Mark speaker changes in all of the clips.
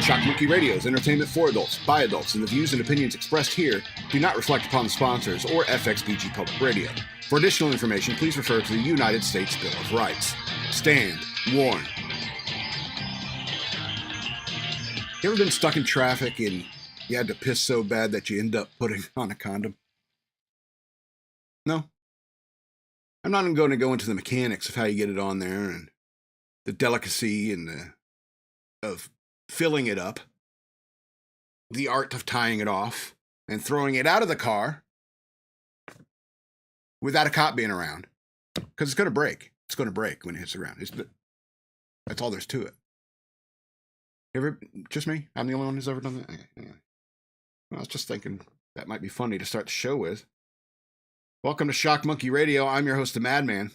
Speaker 1: Shock Monkey Radio is entertainment for adults, by adults, and the views and opinions expressed here do not reflect upon the sponsors or FXBG Public Radio. For additional information, please refer to the United States Bill of Rights. Stand warned. You ever been stuck in traffic and you had to piss so bad that you end up putting on a condom? No? I'm not even going to go into the mechanics of how you get it on there and the delicacy and of filling it up, the art of tying it off and throwing it out of the car without a cop being around, because it's going to break. It's going to break when it hits the ground. That's all there's to it. Just me? I'm the only one who's ever done that? Anyway. I was just thinking that might be funny to start the show with. Welcome to Shock Monkey Radio. I'm your host, the Madman.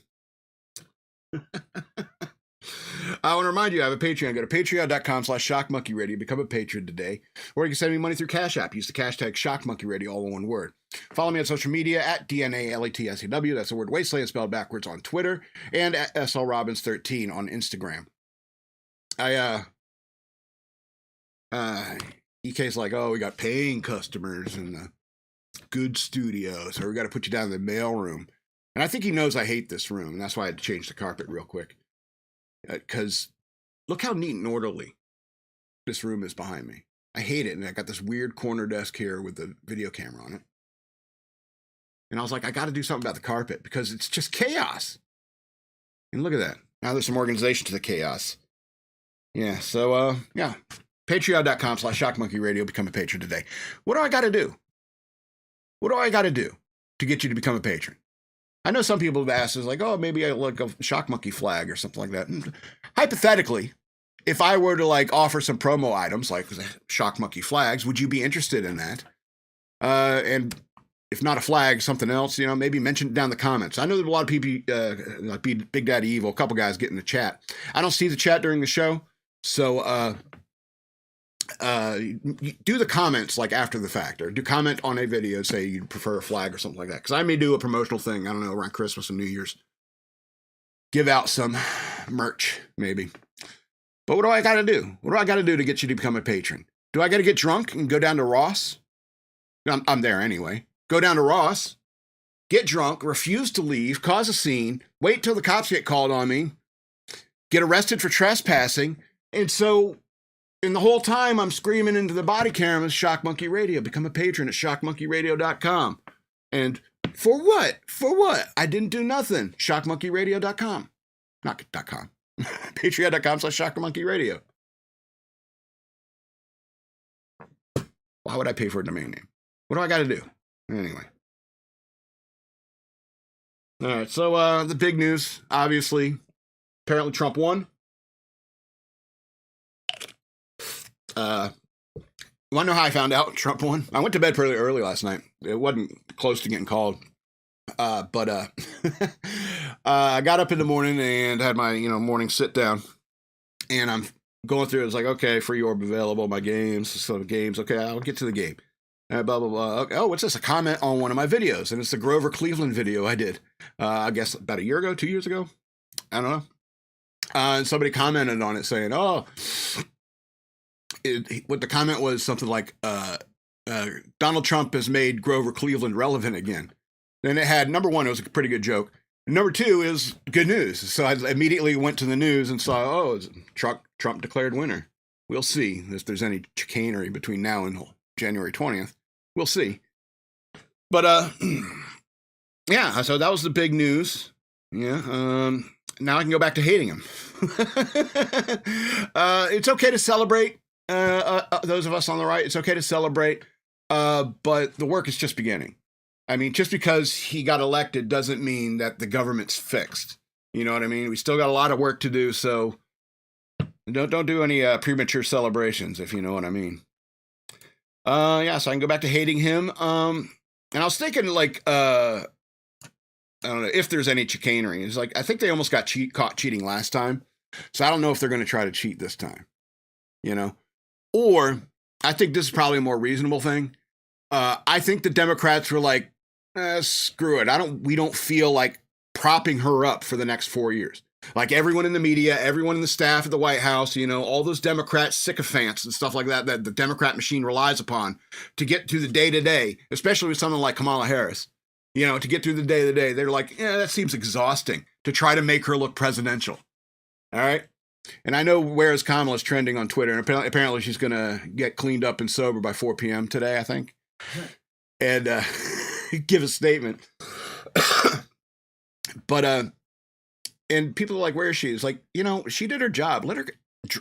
Speaker 1: I want to remind you, I have a Patreon. Go to patreon.com/shockmonkeyradio. Become a patron today. Or you can send me money through Cash App. Use the hashtag shockmonkeyradio, all in one word. Follow me on social media at DNALETSEW. That's the word Wasteland spelled backwards on Twitter. And at SLRobbins13 on Instagram. EK's like, oh, we got paying customers in the good studio, so we got to put you down in the mail room. And I think he knows I hate this room, and that's why I had to change the carpet real quick. Because look how neat and orderly this room is behind me. I hate it, and I got this weird corner desk here with the video camera on it. And I was like, I got to do something about the carpet, because it's just chaos. And look at that. Now there's some organization to the chaos. Yeah, so, yeah. Patreon.com/shockmonkeyradio. Become a patron today. What do I got to do? What do I got to do to get you to become a patron? I know some people have asked, is like, oh, maybe I like a Shock Monkey flag or something like that. And hypothetically, if I were to like offer some promo items like Shock Monkey flags, would you be interested in that? And if not a flag, something else, you know, maybe mention it down in the comments. I know that a lot of people, like Big Daddy Evil, a couple guys get in the chat. I don't see the chat during the show, so do the comments like after the fact, or do comment on a video, say you prefer a flag or something like that, because I may do a promotional thing, I don't know, around Christmas and New Year's, give out some merch maybe. But what do I got to do? What do I got to do to get you to become a patron? Do I got to get drunk and go down to Ross? I'm there anyway. Go down to Ross, get drunk, refuse to leave, cause a scene, wait till the cops get called on me, get arrested for trespassing, and so and the whole time I'm screaming into the body cameras, Shock Monkey Radio, become a patron at shockmonkeyradio.com. And for what? For what? I didn't do nothing. Shockmonkeyradio.com. Not .com. Patreon.com/shockmonkeyradio. Why would I pay for a domain name? What do I got to do? Anyway. All right, so the big news, obviously, apparently Trump won. You want to know how I found out Trump won? I went to bed pretty early last night. It wasn't close to getting called. But I got up in the morning and had my, morning sit down, and I'm going through it. It's like, okay, free orb available, my games, some games. Okay, I'll get to the game. Blah, blah, blah. Okay, oh, what's this? A comment on one of my videos. And it's the Grover Cleveland video I did, I guess about a year ago, 2 years ago. I don't know. And somebody commented on it saying, oh, what the comment was something like, Donald Trump has made Grover Cleveland relevant again. Then it had, number one, it was a pretty good joke. Number two is good news. So I immediately went to the news and saw, oh, Trump declared winner. We'll see if there's any chicanery between now and January 20th. We'll see. But, yeah, so that was the big news. Yeah. Now I can go back to hating him. It's okay to celebrate. Those of us on the right, it's okay to celebrate, but the work is just beginning. I mean, just because he got elected doesn't mean that the government's fixed. You know what I mean? We still got a lot of work to do, so don't do any premature celebrations, if you know what I mean. Yeah, so I can go back to hating him. And I was thinking, like, I don't know if there's any chicanery. It's like, I think they almost got caught cheating last time, so I don't know if they're going to try to cheat this time. Or I think this is probably a more reasonable thing. I think the Democrats were like, screw it. We don't feel like propping her up for the next 4 years. Like everyone in the media, everyone in the staff at the White House, you know, all those Democrat sycophants and stuff like that, that the Democrat machine relies upon to get through the day-to-day, especially with someone like Kamala Harris, you know, to get through the day-to-day. They're like, yeah, that seems exhausting to try to make her look presidential. All right. And I know whereas Kamala's trending on Twitter, and apparently she's going to get cleaned up and sober by 4 p.m. today, I think, and give a statement. But, and people are like, where is she? It's like, you know, she did her job. Let her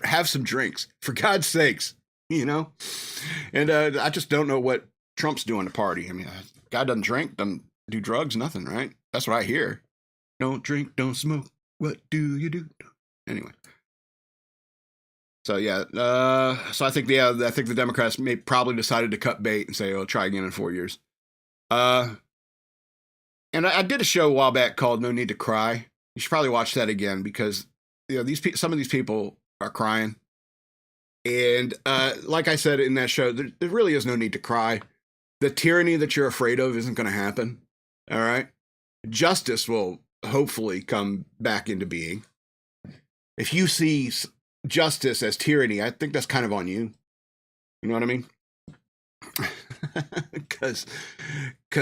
Speaker 1: have some drinks, for God's sakes, you know? And I just don't know what Trump's doing to party. I mean, guy doesn't drink, doesn't do drugs, nothing, right? That's what I hear. Don't drink, don't smoke. What do you do? Anyway. So yeah, so I think the Democrats probably decided to cut bait and say, "Oh, try again in 4 years." And I did a show a while back called "No Need to Cry." You should probably watch that again because you know some of these people are crying, and like I said in that show, there really is no need to cry. The tyranny that you're afraid of isn't going to happen. All right, justice will hopefully come back into being. If you see justice as tyranny, I think that's kind of on you. You know what I mean? Because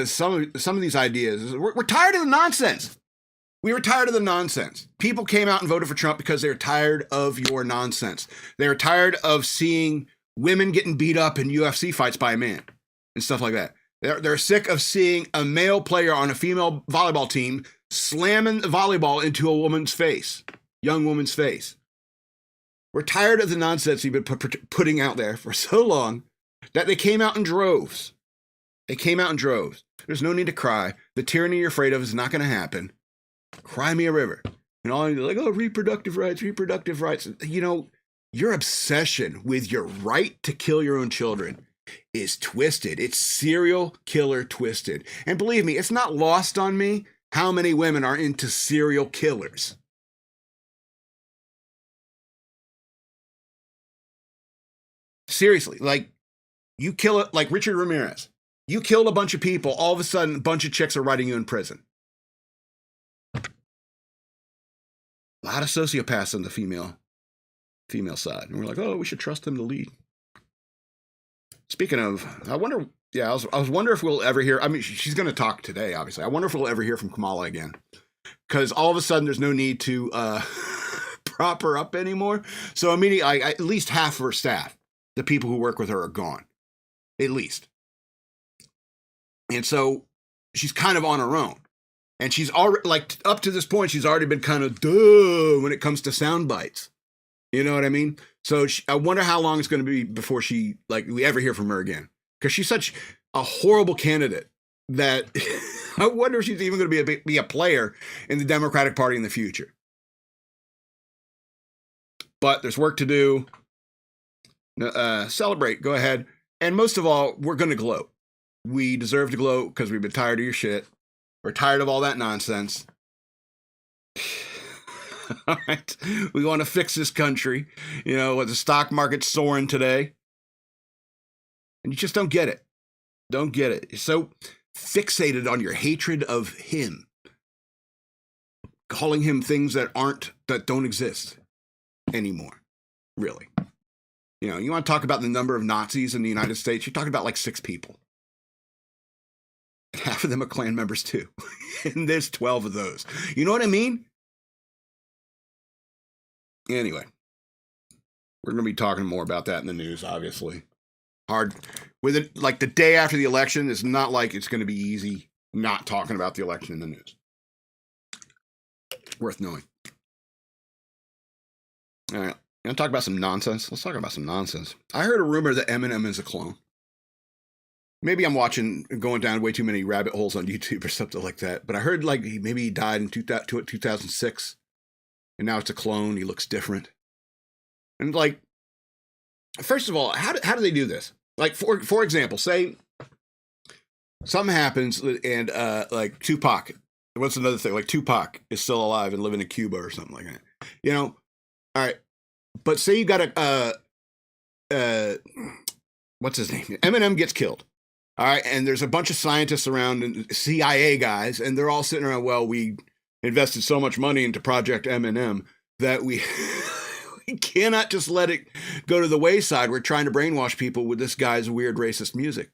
Speaker 1: some of these ideas, we're tired of the nonsense. We were tired of the nonsense. People came out and voted for Trump because they're tired of your nonsense. They're tired of seeing women getting beat up in UFC fights by a man and stuff like that. They're sick of seeing a male player on a female volleyball team slamming the volleyball into a woman's face, young woman's face. We're tired of the nonsense you've been putting out there for so long that they came out in droves. They came out in droves. There's no need to cry. The tyranny you're afraid of is not going to happen. Cry me a river. And all you're like, oh, reproductive rights. You know, your obsession with your right to kill your own children is twisted. It's serial killer twisted. And believe me, it's not lost on me how many women are into serial killers. Seriously, like you kill it, like Richard Ramirez. You killed a bunch of people. All of a sudden, a bunch of chicks are writing you in prison. A lot of sociopaths on the female side, and we're like, oh, we should trust them to lead. Speaking of, I wonder. Yeah, I was wondering if we'll ever hear. I mean, she's going to talk today, obviously. I wonder if we'll ever hear from Kamala again, because all of a sudden, there's no need to prop her up anymore. So immediately, at least half of her staff, the people who work with her, are gone, at least. And so she's kind of on her own. And she's already, like, up to this point, she's already been kind of duh when it comes to sound bites. You know what I mean? So I wonder how long it's going to be before we ever hear from her again. Because she's such a horrible candidate that I wonder if she's even going to be a player in the Democratic Party in the future. But there's work to do. Celebrate, go ahead. And most of all, we're going to gloat. We deserve to gloat because we've been tired of your shit. We're tired of all that nonsense. All right. We want to fix this country. You know, with the stock market soaring today. And you just don't get it. Don't get it. You're so fixated on your hatred of him. Calling him things that don't exist anymore. Really. You know, you want to talk about the number of Nazis in the United States? You're talking about like 6 people. Half of them are Klan members too. And there's 12 of those. You know what I mean? Anyway, we're going to be talking more about that in the news, obviously. Hard. With it, like the day after the election, it's not like it's going to be easy not talking about the election in the news. Worth knowing. All right. You want to talk about some nonsense? Let's talk about some nonsense. I heard a rumor that Eminem is a clone. Maybe I'm going down way too many rabbit holes on YouTube or something like that. But I heard like maybe he died in 2006. And now it's a clone. He looks different. And like, first of all, how do they do this? Like, for example, say something happens and like Tupac. What's another thing? Like Tupac is still alive and living in Cuba or something like that. You know? All right. But say you got what's his name? Eminem gets killed. All right. And there's a bunch of scientists around and CIA guys, and they're all sitting around, well, we invested so much money into Project Eminem that we we cannot just let it go to the wayside. We're trying to brainwash people with this guy's weird racist music.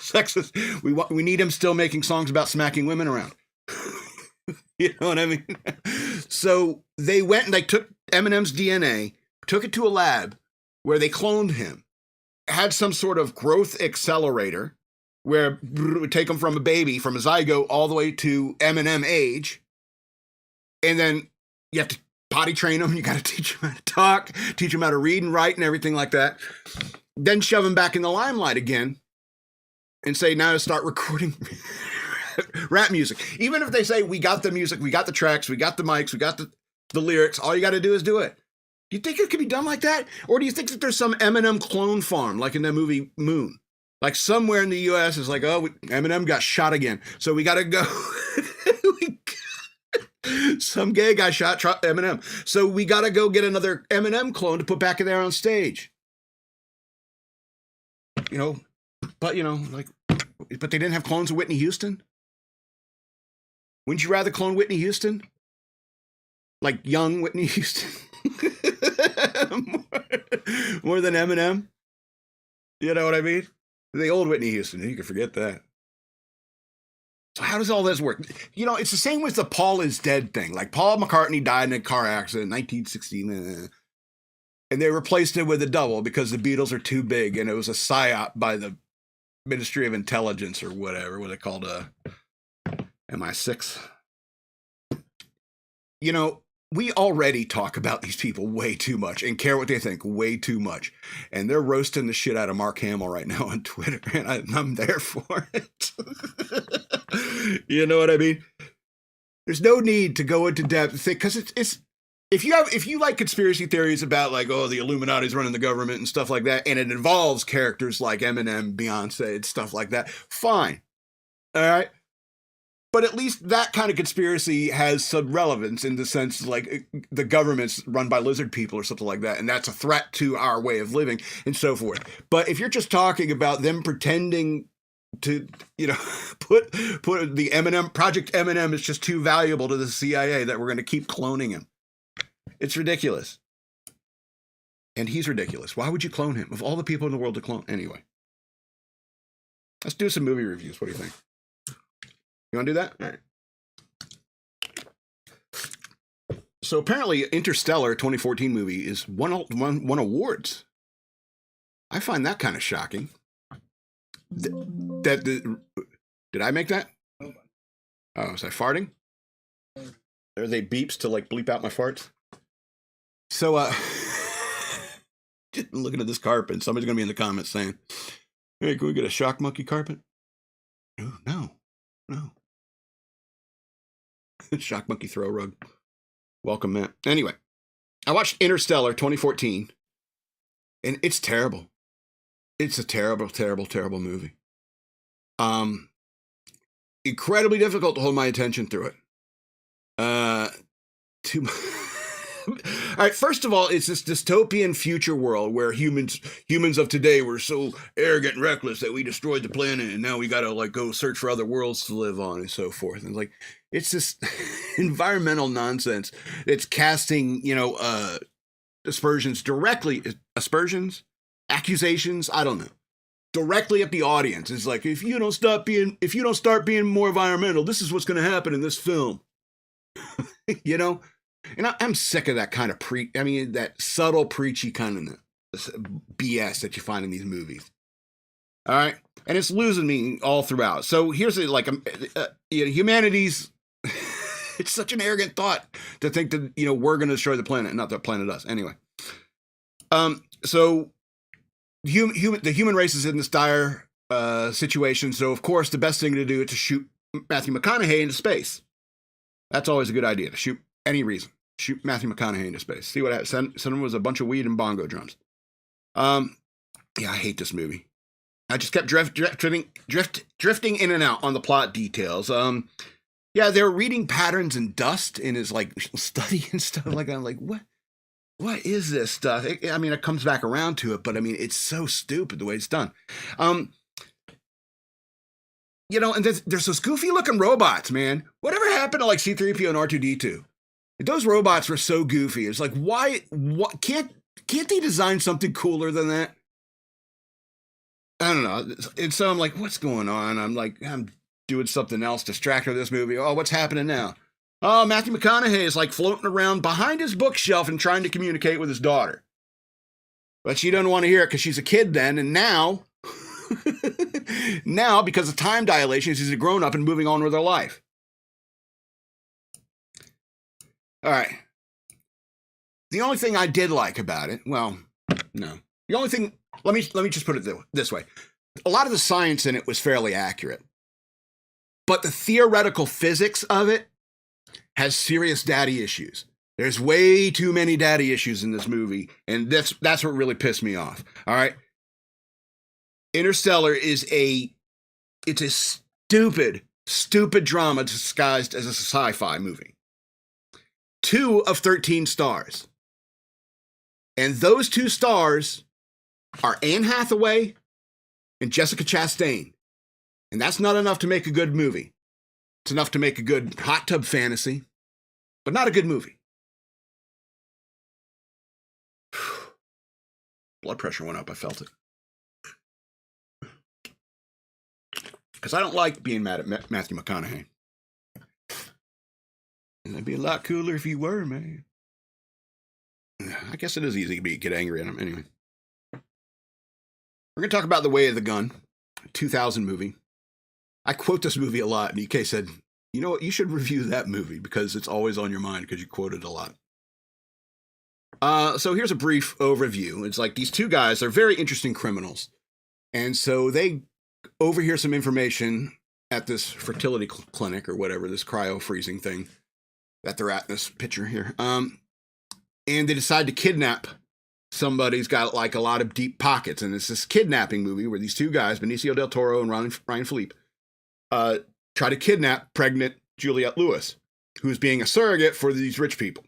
Speaker 1: Sexist. We need him still making songs about smacking women around. You know what I mean? So they went and they took Eminem's DNA, took it to a lab where they cloned him, had some sort of growth accelerator where it would take him from a baby, from a zygote, all the way to Eminem age. And then you have to potty train him. You got to teach him how to talk, teach him how to read and write and everything like that. Then shove him back in the limelight again and say, now to start recording rap music. Even if they say, we got the music, we got the tracks, we got the mics, we got the lyrics, all you got to do is do it. Do you think it could be done like that? Or do you think that there's some Eminem clone farm, like in the movie Moon? Like somewhere in the U.S. is like, oh, Eminem got shot again, so we got to go. Some gay guy shot Eminem, so we got to go get another Eminem clone to put back in there on stage. You know, but but they didn't have clones of Whitney Houston. Wouldn't you rather clone Whitney Houston? Like young Whitney Houston? more than Eminem? You know what I mean? The old Whitney Houston, you can forget that. So how does all this work? You know, it's the same with the Paul is dead thing. Like Paul McCartney died in a car accident in 1960, and they replaced it with a double because the Beatles are too big, and it was a psyop by the Ministry of Intelligence or whatever, what they called MI6. You know, we already talk about these people way too much and care what they think way too much. And they're roasting the shit out of Mark Hamill right now on Twitter, and I'm there for it. You know what I mean? There's no need to go into depth because it's if you like conspiracy theories about like, oh, the Illuminati's running the government and stuff like that, and it involves characters like Eminem, Beyonce, and stuff like that, fine. All right. But at least that kind of conspiracy has some relevance in the sense like the government's run by lizard people or something like that. And that's a threat to our way of living and so forth. But if you're just talking about them pretending to, put the Eminem, Project Eminem is just too valuable to the CIA that we're going to keep cloning him. It's ridiculous. And he's ridiculous. Why would you clone him? Of all the people in the world to clone. Anyway, let's do some movie reviews. What do you think? You want to do that? All right. So apparently Interstellar 2014 movie is won awards. I find that kind of shocking. Did I make that? Oh, was I farting? Are they beeps to like bleep out my farts? So just looking at this carpet, somebody's gonna be in the comments saying, hey, can we get a shock monkey carpet? No. Shock monkey throw rug. Welcome, Matt. Anyway, I watched Interstellar 2014, and it's terrible. It's a terrible, terrible, terrible movie. Incredibly difficult to hold my attention through it. All right, first of all, it's this dystopian future world where humans of today were so arrogant and reckless that we destroyed the planet, and now we gotta like go search for other worlds to live on and so forth. And like, it's this environmental nonsense. It's casting, accusations, I don't know, directly at the audience. It's like, if you don't start being more environmental, this is what's going to happen in this film. And I'm sick of that kind of that subtle preachy kind of BS that you find in these movies. All right. And it's losing me all throughout. So here's humanity's, it's such an arrogant thought to think that, we're going to destroy the planet, not the planet us. Anyway. So the human race is in this dire situation. So of course, the best thing to do is to shoot Matthew McConaughey into space. That's always a good idea, to shoot any reason. Shoot Matthew McConaughey into space. See what happens. Send him with a bunch of weed and bongo drums. Yeah, I hate this movie. I just kept drifting in and out on the plot details. Yeah, they were reading patterns in dust in his like study and stuff like that. I'm like, what is this stuff? It comes back around to it, but it's so stupid the way it's done. and there's those goofy looking robots, man. Whatever happened to like C-3PO and R2-D2? Those robots were so goofy. It's like, why? What can't they design something cooler than that? I don't know. And so I'm like, what's going on? I'm doing something else, distracted with this movie. Oh, what's happening now? Oh, Matthew McConaughey is like floating around behind his bookshelf and trying to communicate with his daughter. But she doesn't want to hear it because she's a kid then. And now, because of time dilation, she's a grown up and moving on with her life. All right. The only thing I did like about it, well, no. The only thing, let me just put it this way. A lot of the science in it was fairly accurate. But the theoretical physics of it has serious daddy issues. There's way too many daddy issues in this movie, and that's what really pissed me off. All right. Interstellar it's a stupid drama disguised as a sci-fi movie. 2 of 13 stars. And those 2 stars are Anne Hathaway and Jessica Chastain. And that's not enough to make a good movie. It's enough to make a good hot tub fantasy, but not a good movie. Blood pressure went up. I felt it. Because I don't like being mad at Matthew McConaughey. And it'd be a lot cooler if you were, man. I guess it is easy to get angry at him. Anyway. We're going to talk about The Way of the Gun, 2000 movie. I quote this movie a lot, and EK said, you know what, you should review that movie because it's always on your mind because you quote it a lot. So here's a brief overview. It's like these 2 guys are very interesting criminals. And so they overhear some information at this fertility clinic or whatever, this cryo freezing thing that they're at in this picture here. And they decide to kidnap somebody who's got like a lot of deep pockets. And it's this kidnapping movie where these 2 guys, Benicio del Toro and Ryan Philippe, try to kidnap pregnant Juliette Lewis, who's being a surrogate for these rich people.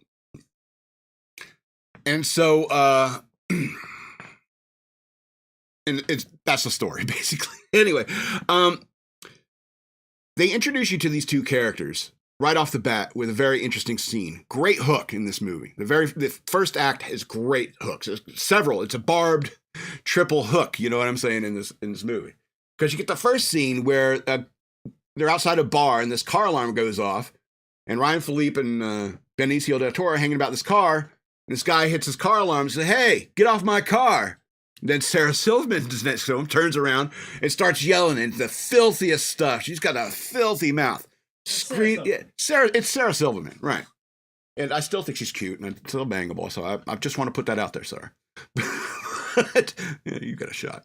Speaker 1: And so, that's the story, basically. Anyway, they introduce you to these 2 characters right off the bat with a very interesting scene. Great hook in this movie. The first act has great hooks. There's several. It's a barbed triple hook, you know what I'm saying, in this movie. Because you get the first scene where they're outside a bar and this car alarm goes off, and Ryan Philippe and Benicio del Toro are hanging about this car. And this guy hits his car alarm and says, "Hey, get off my car." And then Sarah Silverman is next to him, turns around and starts yelling and the filthiest stuff. She's got a filthy mouth. It's Sarah Silverman, right? And I still think she's cute and it's still bangable. So I just want to put that out there, Sarah. But yeah, you got a shot.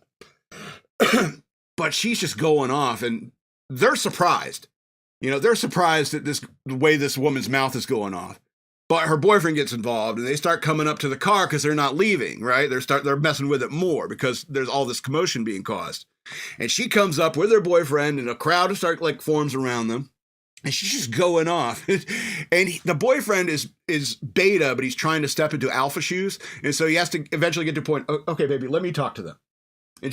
Speaker 1: But she's just going off, and they're surprised. They're surprised at the way this woman's mouth is going off. But her boyfriend gets involved, and they start coming up to the car because they're not leaving, right? They're messing with it more because there's all this commotion being caused. And she comes up with her boyfriend, and a crowd forms around them, and she's just going off. And the boyfriend is beta, but he's trying to step into alpha shoes, and so he has to eventually get to a point. Okay, baby, let me talk to them.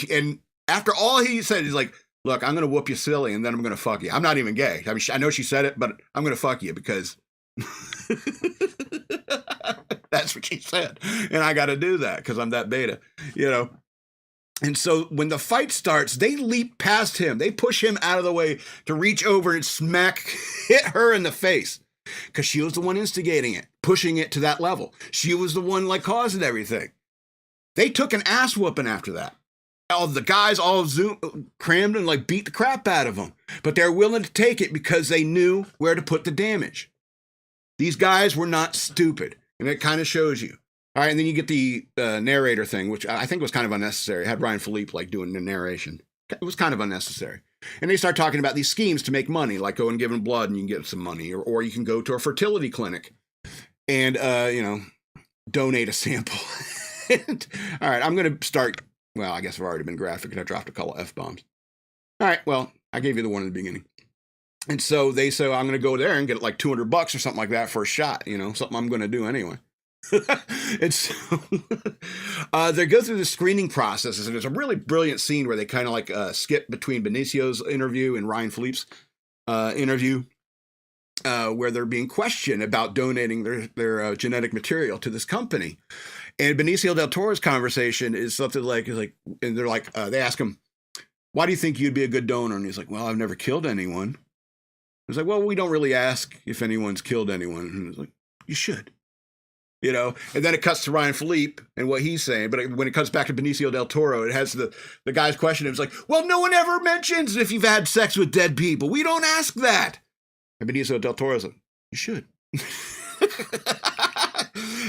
Speaker 1: And after all he said, he's like, "Look, I'm gonna whoop you silly, and then I'm gonna fuck you. I'm not even gay. I mean, I know she said it, but I'm gonna fuck you because." That's what she said, and I got to do that because I'm that beta, And so when the fight starts, they leap past him. They push him out of the way to reach over and hit her in the face because she was the one instigating it, pushing it to that level. She was the one causing everything. They took an ass whooping after that. All the guys all crammed and beat the crap out of them, but they're willing to take it because they knew where to put the damage. These guys were not stupid, and it kind of shows you. All right, and then you get the narrator thing, which I think was kind of unnecessary. It had Ryan Philippe doing the narration. It was kind of unnecessary. And they start talking about these schemes to make money, like go and give them blood and you can get some money, or you can go to a fertility clinic and, donate a sample. All right, I'm going to start. Well, I guess I've already been graphic and I dropped a couple of F-bombs. All right, well, I gave you the one in the beginning. And so they say, I'm going to go there and get $200 or something like that for a shot, something I'm going to do anyway. And so they go through the screening processes, and there's a really brilliant scene where they kind of like skip between Benicio's interview and Ryan Philippe's interview, where they're being questioned about donating their genetic material to this company. And Benicio del Toro's conversation is something like, and they're like, they ask him, why do you think you'd be a good donor? And he's like, well, I've never killed anyone. It's like, well, we don't really ask if anyone's killed anyone. And he's like, you should. You know, and then it cuts to Ryan Philippe and what he's saying. But when it comes back to Benicio del Toro, it has the guy's question. It's like, well, no one ever mentions if you've had sex with dead people. We don't ask that. And Benicio del Toro's like, you should.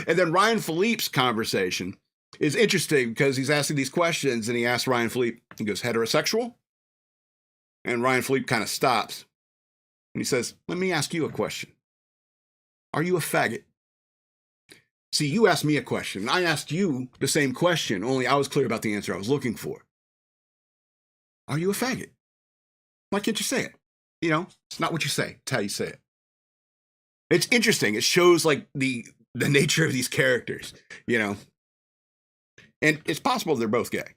Speaker 1: And then Ryan Philippe's conversation is interesting because he's asking these questions, and he asks Ryan Philippe, he goes, heterosexual? And Ryan Philippe kind of stops. And he says, let me ask you a question. Are you a faggot? See, you asked me a question. I asked you the same question, only I was clear about the answer I was looking for. Are you a faggot? Why can't you say it? You know, it's not what you say. It's how you say it. It's interesting. It shows like the nature of these characters, you know. And it's possible they're both gay.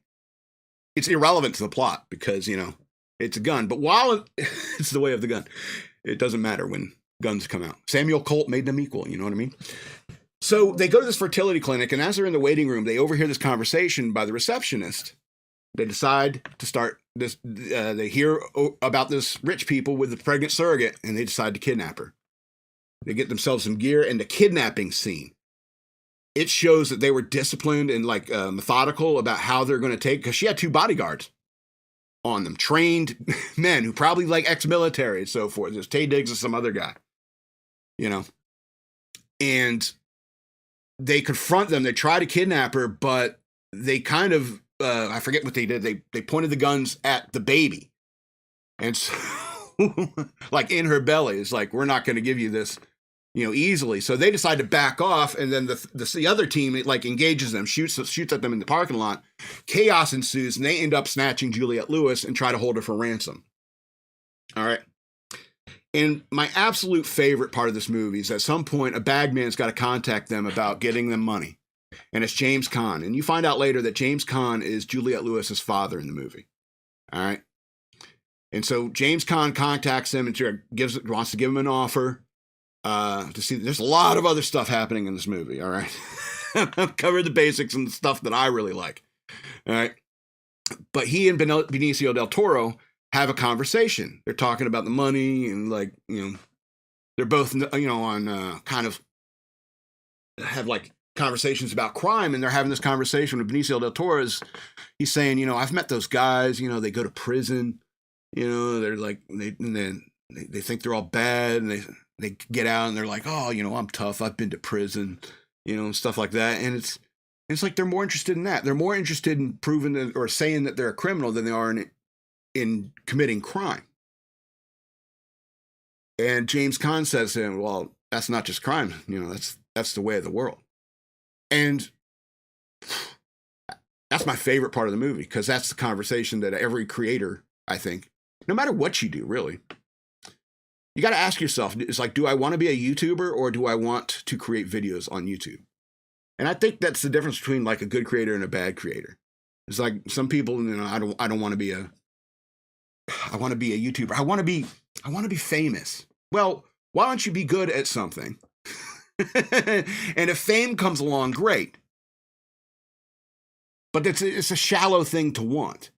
Speaker 1: It's irrelevant to the plot because, you know, it's a gun. But while it's the way of the gun, it doesn't matter when guns come out. Samuel Colt made them equal, you know what I mean? So they go to this fertility clinic, and as they're in the waiting room, they overhear this conversation by the receptionist. They decide to start this. They hear about this rich people with a pregnant surrogate, and they decide to kidnap her. They get themselves some gear, and the kidnapping scene, it shows that they were disciplined and like methodical about how they're going to take, because she had 2 bodyguards on them, trained men who probably like ex-military and so forth. There's Taye Diggs and some other guy, you know, and they confront them. They try to kidnap her, but they kind of, I forget what they did. They pointed the guns at the baby. And so, like in her belly, it's like, we're not going to give you this, you know, easily. So they decide to back off. And then the other team, it like engages them, shoots at them in the parking lot. Chaos ensues, and they end up snatching Juliette Lewis and try to hold her for ransom. All right. And my absolute favorite part of this movie is at some point, a bagman's got to contact them about getting them money. And it's James Caan. And you find out later that James Caan is Juliette Lewis's father in the movie. All right. And so James Caan contacts him and wants to give him an offer to see. There's a lot of other stuff happening in this movie. All right. I've covered the basics and the stuff that I really like. All right. But he and Benicio del Toro have a conversation. They're talking about the money and like, you know, they're both, you know, on kind of have like conversations about crime. And they're having this conversation with Benicio del Toro. He's saying, you know, I've met those guys, you know, they go to prison, you know, they're like, they think they're all bad, and they get out and they're like, oh, you know, I'm tough. I've been to prison, you know, and stuff like that. And it's like, they're more interested in that. They're more interested in proving that, or saying that they're a criminal than they are in committing crime. And James Caan says to him, well, that's not just crime. You know, that's the way of the world. And that's my favorite part of the movie, because that's the conversation that every creator, I think, no matter what you do, really, you got to ask yourself, it's like, do I want to be a YouTuber, or do I want to create videos on YouTube? And I think that's the difference between like a good creator and a bad creator. It's like some people, you know, I don't want to be I want to be a YouTuber. I want to be famous. Well, why don't you be good at something? And if fame comes along, great. But it's a shallow thing to want.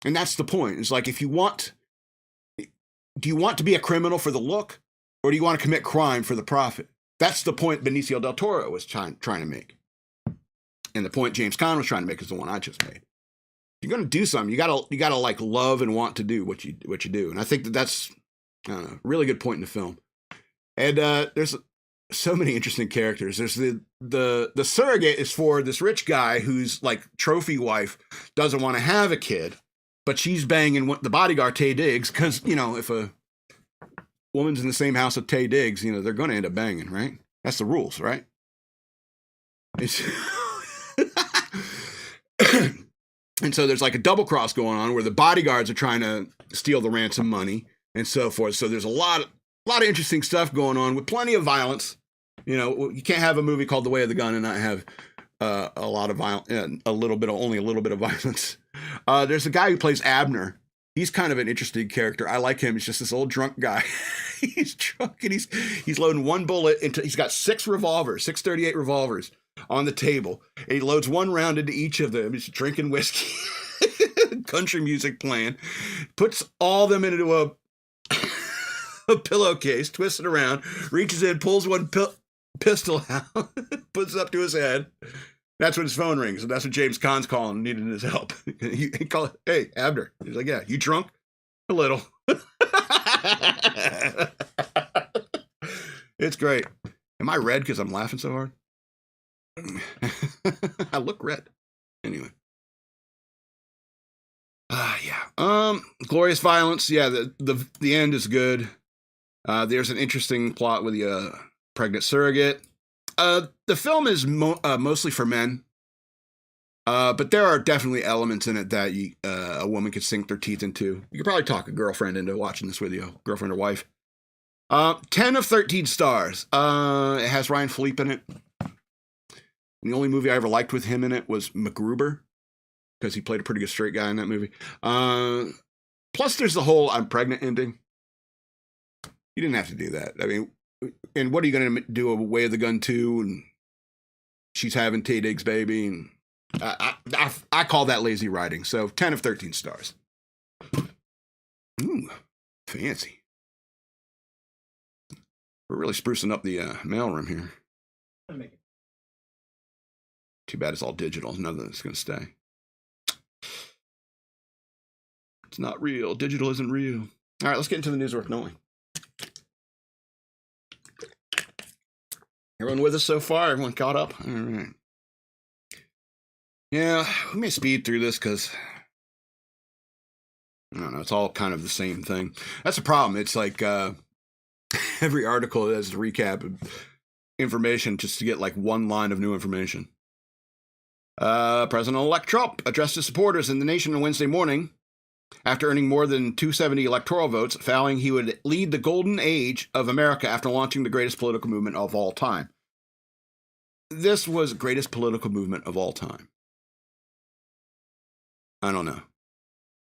Speaker 1: And that's the point. It's like, do you want to be a criminal for the look, or do you want to commit crime for the profit? That's the point Benicio del Toro was trying to make. And the point James Caan was trying to make is the one I just made. If you're going to do something, you gotta like love and want to do what you do. And I think that's a really good point in the film. And there's so many interesting characters. There's the surrogate is for this rich guy whose like trophy wife doesn't want to have a kid, but she's banging the bodyguard Taye Diggs, because, you know, if a woman's in the same house with Taye Diggs, you know, they're going to end up banging, right? That's the rules, right? And so there's like a double cross going on where the bodyguards are trying to steal the ransom money and so forth. So there's a lot of interesting stuff going on with plenty of violence. You know, you can't have a movie called The Way of the Gun and not have a lot of violence, only a little bit of violence. There's a guy who plays Abner. He's kind of an interesting character. I like him. He's just this old drunk guy. He's drunk and he's loading one bullet into. He's got 6 revolvers, 638 revolvers on the table, and he loads one round into each of them. He's drinking whiskey, country music playing, puts all them into a pillowcase, twists it around, reaches in, pulls one pistol out, puts it up to his head. That's when his phone rings, and that's what James Caan's calling, needing his help. He called, "Hey, Abner." He's like, "Yeah, you drunk?" "A little." It's great. Am I red because I'm laughing so hard? I look red. Anyway. Yeah. Glorious Violence. Yeah, the end is good. There's an interesting plot with the pregnant surrogate. The film is mostly for men, but there are definitely elements in it that a woman could sink their teeth into. You could probably talk a girlfriend into watching this with you, girlfriend or wife. 10 of 13 stars. It has Ryan Phillippe in it. The only movie I ever liked with him in it was MacGruber, because he played a pretty good straight guy in that movie. Plus, there's the whole "I'm pregnant" ending. You didn't have to do that. I mean, and what are you going to do? A Way of the Gun 2, and she's having Tay Diggs' baby, and I call that lazy writing. So 10 of 13 stars. Ooh, fancy. We're really sprucing up the mailroom here. Too bad it's all digital. None of it's going to stay. It's not real. Digital isn't real. All right, let's get into the news worth knowing. Everyone with us so far? Everyone caught up? All right. Yeah, we may speed through this because, I don't know, it's all kind of the same thing. That's the problem. It's like every article has a recap of information just to get like one line of new information. President-elect Trump addressed his supporters in the nation on Wednesday morning after earning more than 270 electoral votes, vowing he would lead the golden age of America after launching the greatest political movement of all time. This was the greatest political movement of all time. I don't know.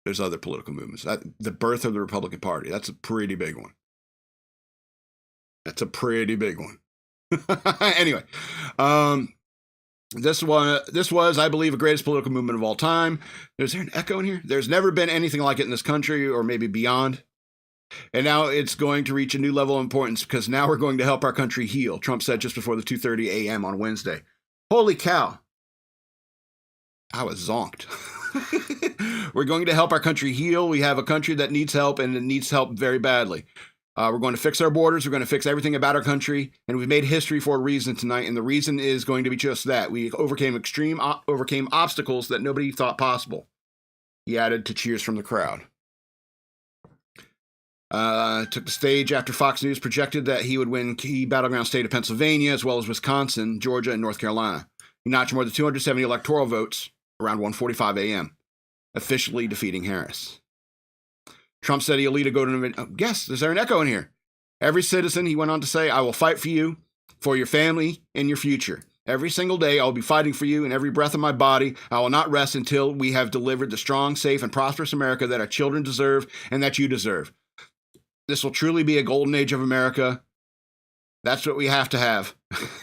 Speaker 1: There's other political movements. The birth of the Republican Party, that's a pretty big one. That's a pretty big one. Anyway, this was, I believe, the greatest political movement of all time. Is there an echo in here? There's never been anything like it in this country, or maybe beyond. And now it's going to reach a new level of importance because now we're going to help our country heal, Trump said just before the 2:30 a.m. on Wednesday. Holy cow. I was zonked. We're going to help our country heal. We have a country that needs help, and it needs help very badly. We're going to fix our borders. We're going to fix everything about our country, and we've made history for a reason tonight, and the reason is going to be just that. We overcame obstacles that nobody thought possible. He added to cheers from the crowd. Took the stage after Fox News projected that he would win key battleground state of Pennsylvania, as well as Wisconsin, Georgia, and North Carolina. He notched more than 270 electoral votes around 1:45 a.m., officially defeating Harris. Trump said he'll lead a golden... Yes, is there an echo in here? Every citizen, he went on to say, I will fight for you, for your family, and your future. Every single day, I will be fighting for you, and every breath of my body, I will not rest until we have delivered the strong, safe, and prosperous America that our children deserve and that you deserve. This will truly be a golden age of America. That's what we have to have.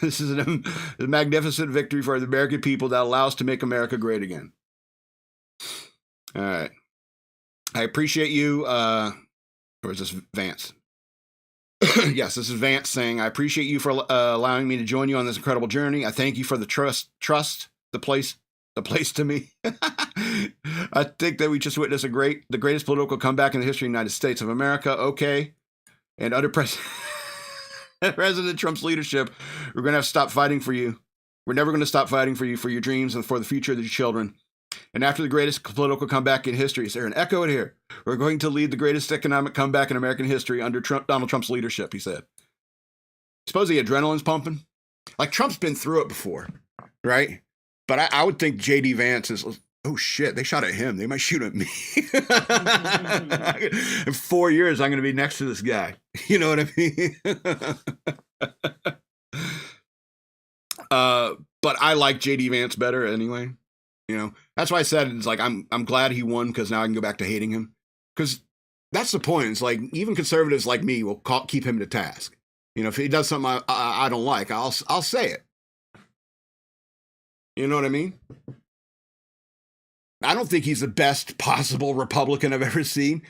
Speaker 1: This is a magnificent victory for the American people that allows us to make America great again. All right. I appreciate you, or is this Vance? Yes, this is Vance saying, I appreciate you for allowing me to join you on this incredible journey. I thank you for the trust, the place to me. I think that we just witnessed the greatest political comeback in the history of the United States of America. Okay. And under President Trump's leadership, we're going to have to stop fighting for you. We're never going to stop fighting for you, for your dreams, and for the future of your children. And after the greatest political comeback in history, is there an echo in here? We're going to lead the greatest economic comeback in American history under Donald Trump's leadership, he said. Suppose the adrenaline's pumping? Like, Trump's been through it before, right? But I would think J.D. Vance is, oh shit, they shot at him. They might shoot at me. In 4 years, I'm going to be next to this guy. You know what I mean? But I like JD Vance better anyway. You know, that's why I said it's like I'm glad he won because now I can go back to hating him. Because that's the point. It's like even conservatives like me will keep him to task. You know, if he does something I don't like, I'll say it. You know what I mean? I don't think he's the best possible Republican I've ever seen.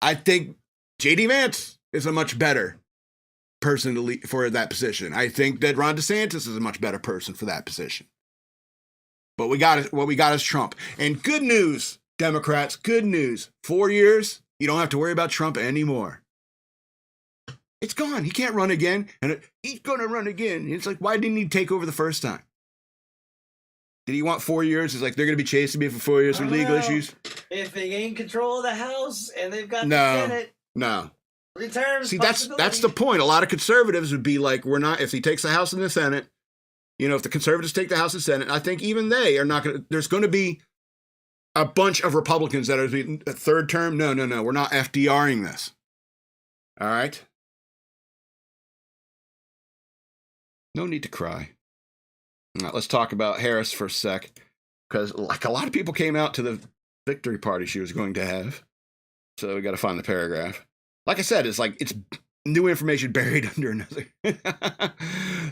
Speaker 1: I think JD Vance is a much better person to lead for that position. I think that Ron DeSantis is a much better person for that position. But what we got is Trump. And good news, Democrats, good news. 4 years, you don't have to worry about Trump anymore. It's gone. He can't run again. And he's going to run again. It's like, why didn't he take over the first time? Did he want 4 years? It's like they're going to be chasing me for 4 years for legal issues.
Speaker 2: If they gain control of the House and they've got the Senate,
Speaker 1: no.
Speaker 2: Returns.
Speaker 1: See, that's the point. A lot of conservatives would be like, we're not. If he takes the House and the Senate, you know, if the conservatives take the House and Senate, I think even they are not going to. There's going to be a bunch of Republicans that are a third term. No, we're not FDRing this. All right. No need to cry. Now, let's talk about Harris for a sec, because like a lot of people came out to the victory party she was going to have. So we got to find the paragraph. Like I said, it's like it's new information buried under another.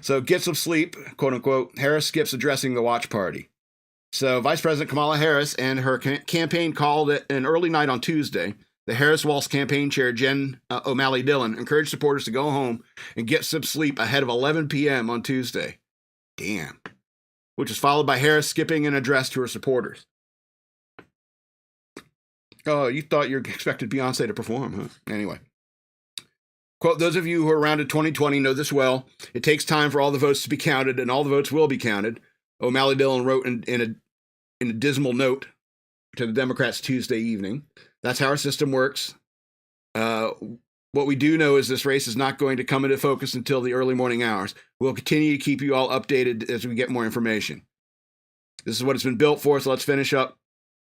Speaker 1: So get some sleep, quote unquote. Harris skips addressing the watch party. So Vice President Kamala Harris and her campaign called it an early night on Tuesday. The Harris-Walsh campaign chair, Jen O'Malley Dillon, encouraged supporters to go home and get some sleep ahead of 11 p.m. on Tuesday. Damn. Which is followed by Harris skipping an address to her supporters. Oh, you thought you expected Beyonce to perform, huh? Anyway. Quote, those of you who are around in 2020 know this well. It takes time for all the votes to be counted, and all the votes will be counted. O'Malley Dillon wrote in a dismal note to the Democrats Tuesday evening. That's how our system works. What we do know is this race is not going to come into focus until the early morning hours. We'll continue to keep you all updated as we get more information. This is what it's been built for, so let's finish up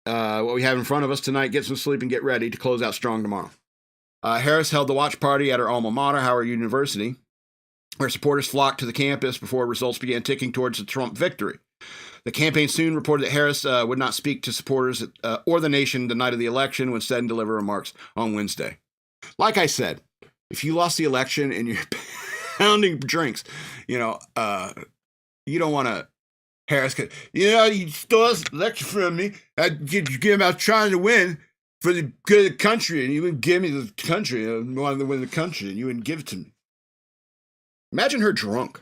Speaker 1: what we have in front of us tonight, get some sleep, and get ready to close out strong tomorrow. Harris held the watch party at her alma mater, Howard University, where supporters flocked to the campus before results began ticking towards the Trump victory. The campaign soon reported that Harris would not speak to supporters or the nation the night of the election, would instead deliver remarks on Wednesday. Like I said, if you lost the election and you're pounding drinks, you know, you don't want to. Harris could, you stole the election from me. I was trying to win for the good of the country, and you wouldn't give me the country. I wanted to win the country, and you wouldn't give it to me. Imagine her drunk.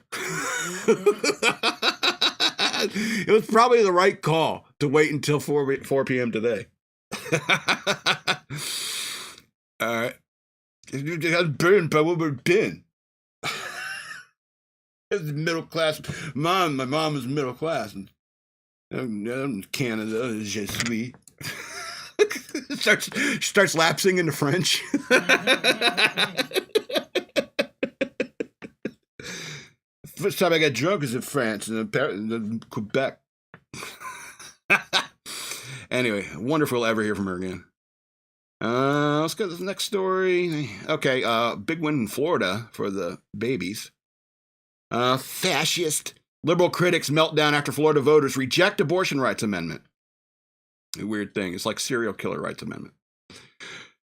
Speaker 1: It was probably the right call to wait until 4 p.m. today. All right. I was burned by what we've been. It's middle class. My mom was middle class. And I'm Canada, je suis. starts lapsing into French. First time I got drunk was in France and in Quebec. Anyway, wonderful to ever hear from her again. Let's go to the next story. Okay, big win in Florida for the babies. Fascist. Liberal critics melt down after Florida voters reject abortion rights amendment. A weird thing. It's like serial killer rights amendment.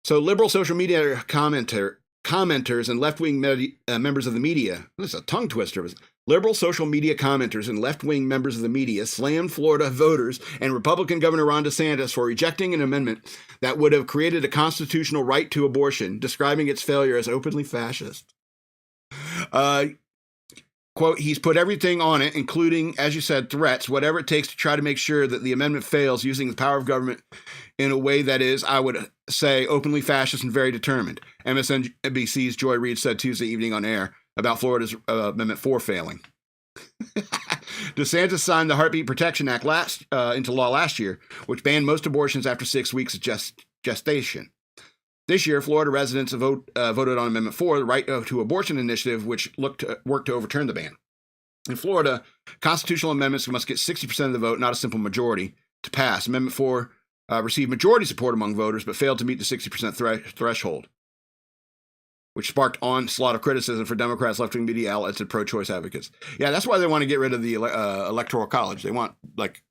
Speaker 1: So liberal social media commenters and left-wing members of the media. This is a tongue twister. Liberal social media commenters and left-wing members of the media slammed Florida voters and Republican Governor Ron DeSantis for rejecting an amendment that would have created a constitutional right to abortion, describing its failure as openly fascist. Quote, he's put everything on it, including, as you said, threats, whatever it takes to try to make sure that the amendment fails using the power of government in a way that is, I would say, openly fascist and very determined. MSNBC's Joy Reid said Tuesday evening on air about Florida's Amendment 4 failing. DeSantis signed the Heartbeat Protection Act into law last year, which banned most abortions after 6 weeks of gestation. This year, Florida residents voted on Amendment 4, the Right to Abortion Initiative, which worked to overturn the ban. In Florida, constitutional amendments must get 60% of the vote, not a simple majority, to pass. Amendment 4 received majority support among voters, but failed to meet the 60% threshold. which sparked onslaught of criticism for Democrats, left-wing media outlets, and pro-choice advocates. Yeah, that's why they want to get rid of the electoral college. They want, like,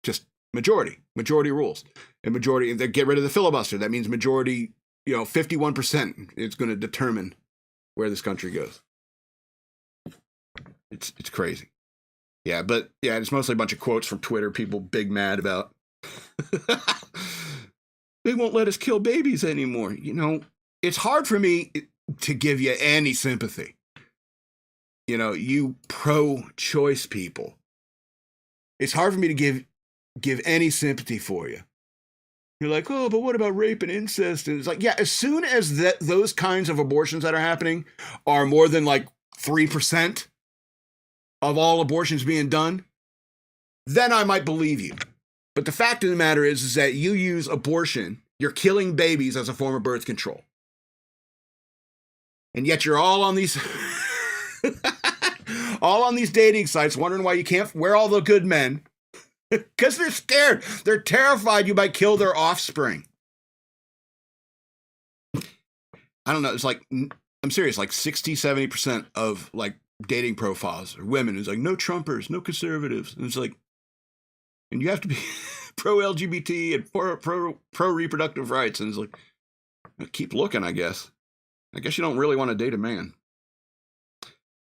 Speaker 1: just majority rules. And majority, they get rid of the filibuster. That means majority, 51% is going to determine where this country goes. It's crazy. Yeah, but yeah, it's mostly a bunch of quotes from Twitter, people big mad about they won't let us kill babies anymore. It's hard for me to give you any sympathy. You pro-choice people. It's hard for me to give any sympathy for you. You're like, oh, but what about rape and incest? And it's like, yeah, as soon as those kinds of abortions that are happening are more than like 3% of all abortions being done, then I might believe you. But the fact of the matter is that you use abortion, you're killing babies as a form of birth control. And yet you're all on these dating sites wondering why you can't, where all the good men? Because they're scared. They're terrified you might kill their offspring. I don't know. It's like, I'm serious, like 60, 70% of like dating profiles are women. It's like, no Trumpers, no conservatives. And it's like, and you have to be pro-LGBT and pro-reproductive rights. And it's like, keep looking, I guess. I guess you don't really want to date a man.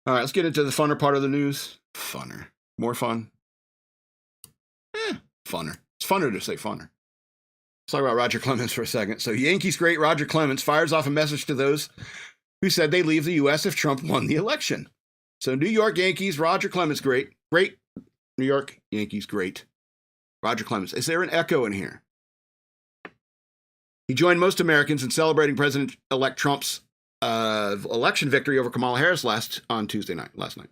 Speaker 1: All right, let's get into the funner part of the news. Funner. More fun. Funner. It's funner to say funner. Let's talk about Roger Clemens for a second. So Yankees great Roger Clemens fires off a message to those who said they'd leave the U.S. if Trump won the election. So New York Yankees, Roger Clemens great. New York Yankees great. Roger Clemens. Is there an echo in here? He joined most Americans in celebrating President-elect Trump's election victory over Kamala Harris last night.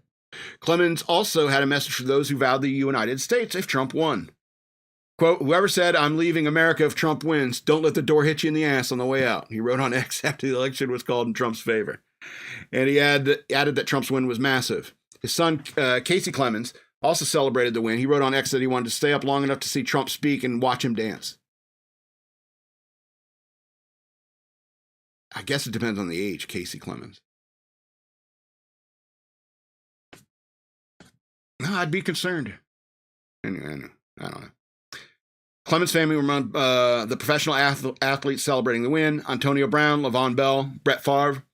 Speaker 1: Clemens also had a message for those who vowed the United States if Trump won. Quote, whoever said, I'm leaving America if Trump wins, don't let the door hit you in the ass on the way out. He wrote on X after the election was called in Trump's favor. And he added that Trump's win was massive. His son, Casey Clemens, also celebrated the win. He wrote on X that he wanted to stay up long enough to see Trump speak and watch him dance. I guess it depends on the age, Casey Clemens. No, I'd be concerned. Anyway, I don't know. Clemens' family were among the professional athletes celebrating the win. Antonio Brown, LeVon Bell, Brett Favre,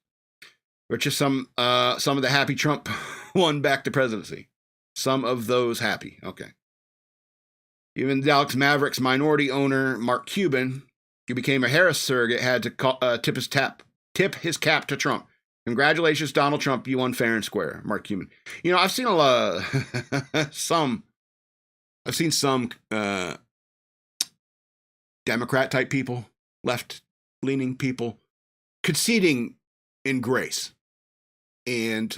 Speaker 1: were just some of the happy Trump won back the presidency. Some of those happy. Okay. Even Dallas Mavericks minority owner Mark Cuban, who became a Harris surrogate, had to tip his cap to Trump. Congratulations, Donald Trump. You won fair and square, Mark Cuban. I've seen some Democrat-type people, left-leaning people, conceding in grace. And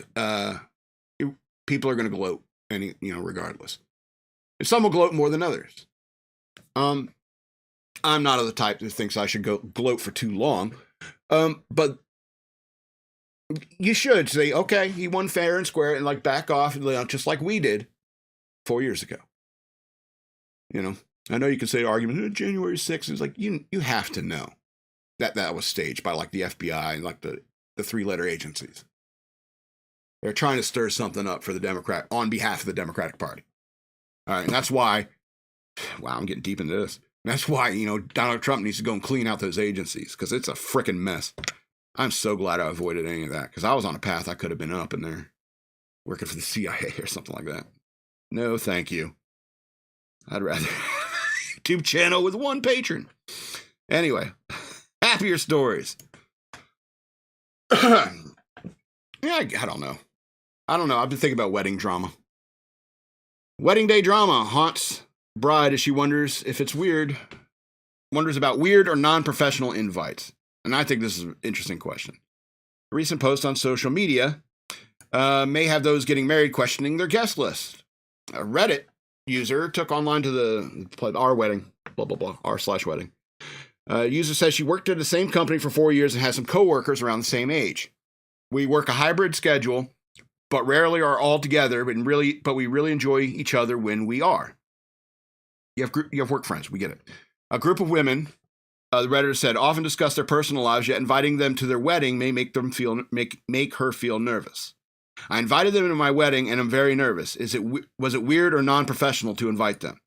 Speaker 1: people are going to gloat, regardless. And some will gloat more than others. I'm not of the type that thinks I should go gloat for too long. But you should say, okay, he won fair and square, and back off, just like we did 4 years ago. I know you can say argument, January 6th. It's like, you have to know that was staged by the FBI and the three-letter agencies. They're trying to stir something up for the Democrat on behalf of the Democratic Party. All right. And that's why, wow, I'm getting deep into this. That's why, Donald Trump needs to go and clean out those agencies, because it's a freaking mess. I'm so glad I avoided any of that, because I was on a path I could have been up in there working for the CIA or something like that. No, thank you. I'd rather YouTube channel with one patron. Anyway, happier stories. Yeah, I don't know. I've been thinking about wedding drama. Wedding day drama haunts bride as she wonders about weird or non-professional invites. And I think this is an interesting question. A recent post on social media may have those getting married questioning their guest list. A Reddit user took online to our wedding, blah, blah, blah, r/wedding. User says she worked at the same company for 4 years and has some coworkers around the same age. We work a hybrid schedule, but rarely are all together, but we really enjoy each other when we are. You have work friends, we get it. A group of women The Redditor said, often discuss their personal lives, yet inviting them to their wedding may make her feel nervous. I invited them to my wedding, and I'm very nervous. Was it weird or non-professional to invite them?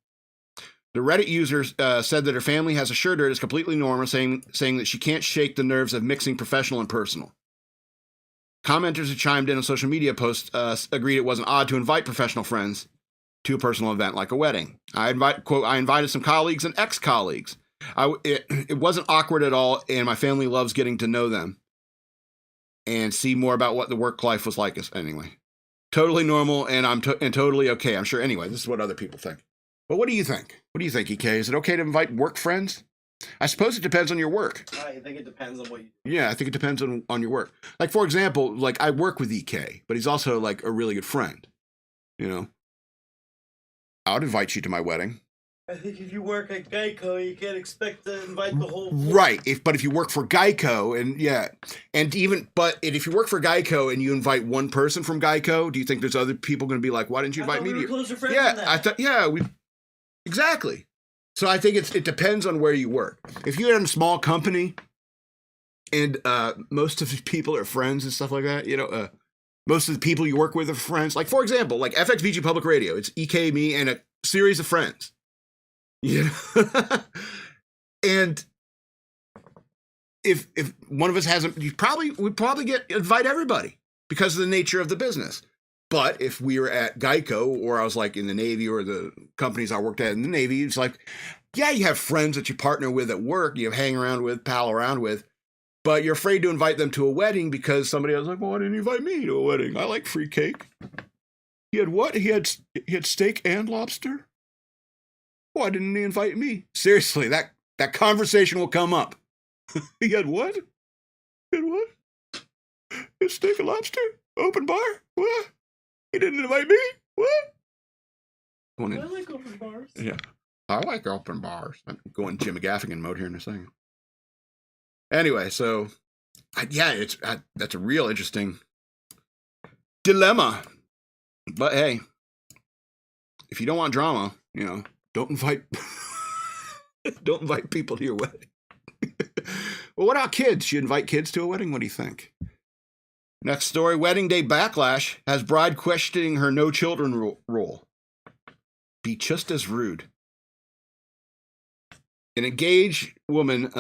Speaker 1: The Reddit user said that her family has assured her it is completely normal, saying that she can't shake the nerves of mixing professional and personal. Commenters who chimed in on social media posts agreed it wasn't odd to invite professional friends to a personal event like a wedding. I invited some colleagues and ex-colleagues. It wasn't awkward at all, and my family loves getting to know them and see more about what the work life was like anyway. Totally normal, and I'm totally okay. I'm sure. Anyway, this is what other people think. But what do you think? What do you think, EK? Is it okay to invite work friends? I suppose it depends on your work.
Speaker 2: I think it depends on what you do.
Speaker 1: Yeah, I think it depends on your work. Like, for example, like I work with EK, but he's also like a really good friend. You know, I would invite you to my wedding.
Speaker 2: I think if you work at Geico, you can't expect to invite the whole
Speaker 1: right. But if you work for Geico, and if you work for Geico and you invite one person from Geico, do you think there's other people going to be like, why didn't you invite me? Exactly. So I think it depends on where you work. If you're in a small company and most of the people are friends and stuff like that, you know, most of the people you work with are friends. Like, for example, like FXVG Public Radio, it's EK, me, and a series of friends. You know? And if one of us hasn't, we'd probably invite everybody because of the nature of the business. But if we were at Geico, or I was like in the Navy, or the companies I worked at in the Navy, it's like, yeah, you have friends that you partner with at work, you hang around with, pal around with, but you're afraid to invite them to a wedding because somebody else is like, well, why didn't you invite me to a wedding? I like free cake. He had what? He had steak and lobster? Why didn't he invite me? Seriously, that conversation will come up. He had what? He had what? He had steak and lobster? Open bar? What? He didn't invite me? What?
Speaker 2: I like open bars.
Speaker 1: Yeah. I like open bars. I'm going Jim Gaffigan mode here in a second. Anyway, so, that's a real interesting dilemma. But hey, if you don't want drama, you know, don't invite people to your wedding. Well, what about kids? Should you invite kids to a wedding? What do you think? Next story, wedding day backlash has bride questioning her no children rule. Be just as rude. An engaged woman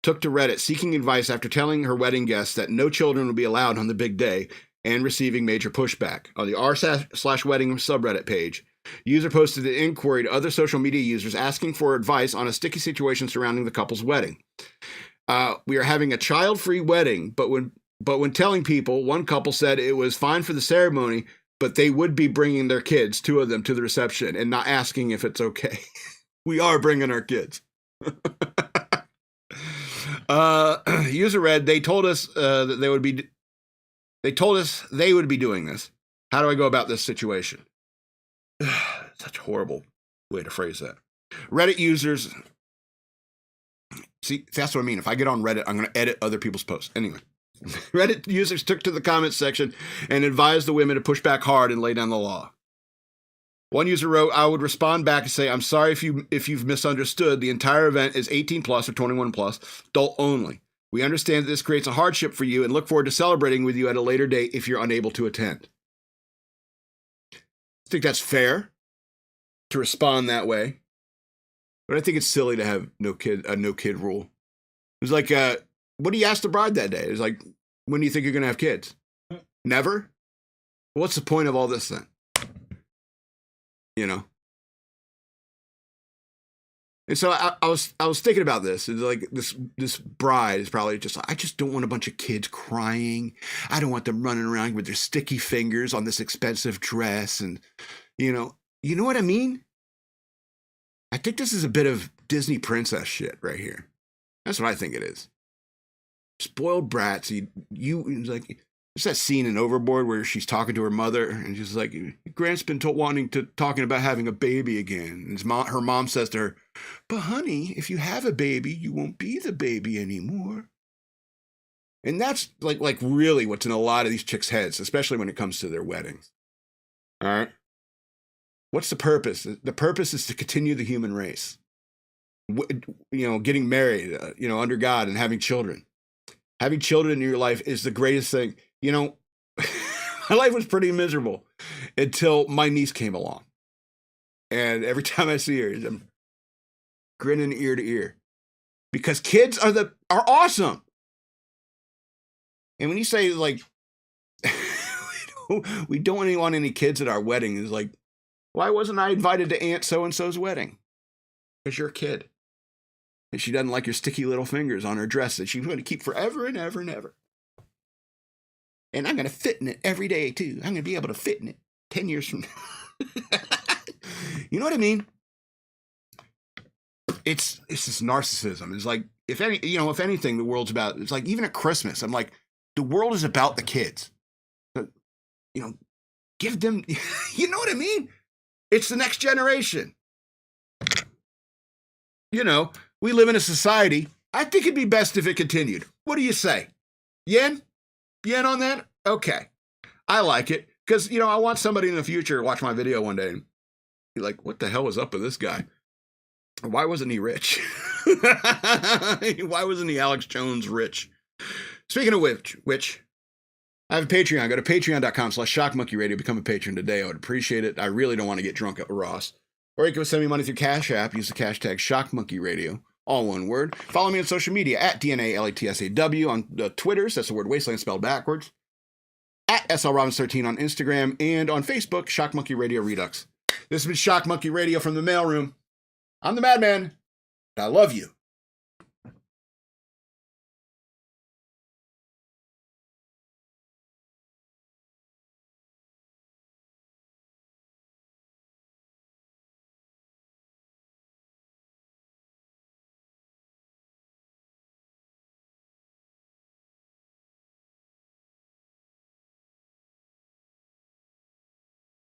Speaker 1: took to Reddit seeking advice after telling her wedding guests that no children would be allowed on the big day and receiving major pushback. On the r/wedding subreddit page, user posted an inquiry to other social media users asking for advice on a sticky situation surrounding the couple's wedding. We are having a child-free wedding, but when telling people, one couple said it was fine for the ceremony, but they would be bringing their kids, 2 of them, to the reception and not asking if it's okay. We are bringing our kids. User read, they told us that they would be. They told us they would be doing this. How do I go about this situation? Such a horrible way to phrase that. Reddit users. See, that's what I mean. If I get on Reddit, I'm going to edit other people's posts. Anyway, Reddit users took to the comments section and advised the women to push back hard and lay down the law. One user wrote, I would respond back and say, I'm sorry if you've misunderstood. The entire event is 18 plus or 21 plus, adult only. We understand that this creates a hardship for you and look forward to celebrating with you at a later date if you're unable to attend. I think that's fair to respond that way. But I think it's silly to have a no kid rule. It was like, what do you ask the bride that day? It's like, when do you think you're going to have kids? Never? Well, what's the point of all this then? You know? And so I was thinking about this. It's like this bride is probably just like, I just don't want a bunch of kids crying. I don't want them running around with their sticky fingers on this expensive dress. And, you know what I mean? I think this is a bit of Disney princess shit right here. That's what I think it is. Spoiled brats. It's like, there's that scene in Overboard where she's talking to her mother and she's like, Grant's been talking about having a baby again. And her mom says to her, but honey, if you have a baby, you won't be the baby anymore. And that's like really what's in a lot of these chicks' heads, especially when it comes to their weddings. All right. What's the purpose? The purpose is to continue the human race. getting married, under God and having children. Having children in your life is the greatest thing. My life was pretty miserable until my niece came along. And every time I see her, I'm grinning ear to ear. Because kids are awesome. And when you say, like, we don't want any kids at our wedding, it's like, why wasn't I invited to Aunt so-and-so's wedding? Because you're a kid. And she doesn't like your sticky little fingers on her dress that she's going to keep forever and ever and ever. And I'm going to fit in it every day, too. I'm going to be able to fit in it 10 years from now. You know what I mean? It's this narcissism. It's like, if anything, the world's about, it's like, even at Christmas, I'm like, the world is about the kids. Give them, you know what I mean? It's the next generation. We live in a society. I think it'd be best if it continued. What do you say? Yen? Yen on that? Okay. I like it. Because, I want somebody in the future to watch my video one day and be like, what the hell was up with this guy? Why wasn't he rich? Why wasn't he Alex Jones rich? Speaking of which, I have a Patreon. Go to patreon.com/shockmonkeyradio. Become a patron today. I would appreciate it. I really don't want to get drunk at Ross. Or you can send me money through Cash App. Use the hashtag shockmonkeyradio. All one word. Follow me on social media at DNALATSAW on the Twitters. That's the word wasteland spelled backwards. At SLRobbins13 on Instagram. And on Facebook, Shock Monkey Radio Redux. This has been Shock Monkey Radio from the mailroom. I'm the Madman. I love you.